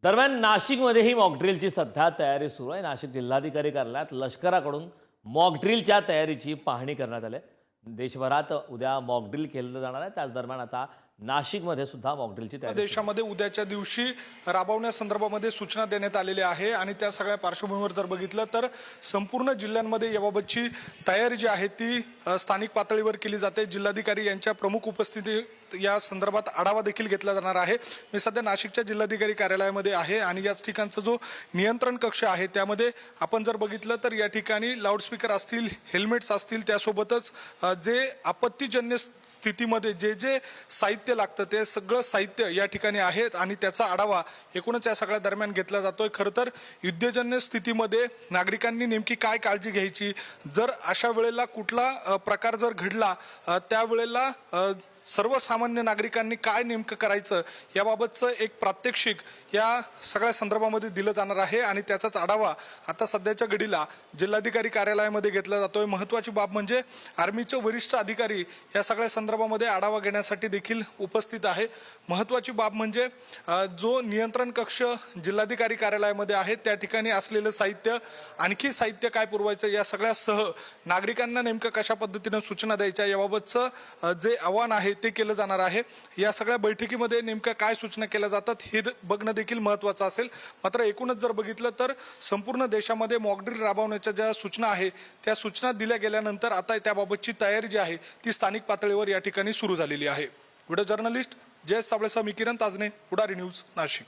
दरम्यान नाशिकमध्येही मॉकड्रिलची सध्या तयारी सुरू आहे. नाशिक जिल्हाधिकारी कार्यालयात लष्कराकडून मॉकड्रिलच्या तयारीची पाहणी करण्यात आली आहे. देशभरात उद्या मॉकड्रिल केलं जाणार आहे. त्याच दरम्यान आता नाशिकमध्ये सुद्धा मॉकड्रिलची तयारी सुरू आहे. देशामध्ये उद्याच्या दिवशी राबवण्यासंदर्भामध्ये सूचना देण्यात आलेली आहे आणि त्या सगळ्या पार्श्वभूमीवर जर बघितलं तर संपूर्ण जिल्ह्यांमध्ये याबाबतची तयारी जी आहे ती स्थानिक पातळीवर केली जाते. जिल्हाधिकारी यांच्या प्रमुख उपस्थितीत या संदर्भात आढावा देखील घेतला जाणार आहे. मी सध्या नाशिकच्या जिल्हाधिकारी कार्यालयामध्ये आहे आणि याच ठिकाणचा जो नियंत्रण कक्ष आहे त्यामध्ये आपण जर बघितलं तर या ठिकाणी लाऊडस्पीकर असतील, हेल्मेट्स असतील, त्यासोबतच जे आपत्तीजन्य स्थितीमध्ये जे जे साहित्य लागतं ते सगळं साहित्य या ठिकाणी आहेत आणि त्याचा आढावा एकूणच या सगळ्या दरम्यान घेतला जातोय. खरं तर युद्धजन्य स्थितीमध्ये नागरिकांनी नेमकी काय काळजी घ्यायची, जर अशा वेळेला कुठला प्रकार जर घडला त्यावेळेला सर्वसामान्य नागरिकांनी काय नेमकं करायचं याबाबतचं एक प्रात्यक्षिक या सगळ्या संदर्भामध्ये दिलं जाणार आहे आणि त्याचाच आढावा आता सध्याच्या घडीला जिल्हाधिकारी कार्यालयामध्ये घेतला जातोय. महत्त्वाची बाब म्हणजे आर्मीचे वरिष्ठ अधिकारी या सगळ्या संदर्भामध्ये आढावा घेण्यासाठी देखील उपस्थित आहे. महत्त्वाची बाब म्हणजे जो नियंत्रण कक्ष जिल्हाधिकारी कार्यालयामध्ये आहे त्या ठिकाणी असलेलं साहित्य, आणखी साहित्य काय पुरवायचं या सगळ्यासह नागरिकांना नेमकं कशा पद्धतीनं सूचना द्यायच्या याबाबतचं जे आव्हान आहे ते केलं जाणार आहे. या सगळ्या बैठकीमध्ये नेमक्या काय सूचना केल्या जातात हे बघणं देखील महत्त्वाचं असेल. मात्र एकूणच जर बघितलं तर संपूर्ण देशामध्ये मॉकड्रिल राबवण्याच्या ज्या सूचना आहे त्या सूचना दिल्या गेल्यानंतर आता त्याबाबतची तयारी जी आहे ती स्थानिक पातळीवर या ठिकाणी सुरू झालेली आहे. व्हिडिओ जर्नलिस्ट जयेश साबळेसह मी किरण ताजने, पुढारी न्यूज, नाशिक.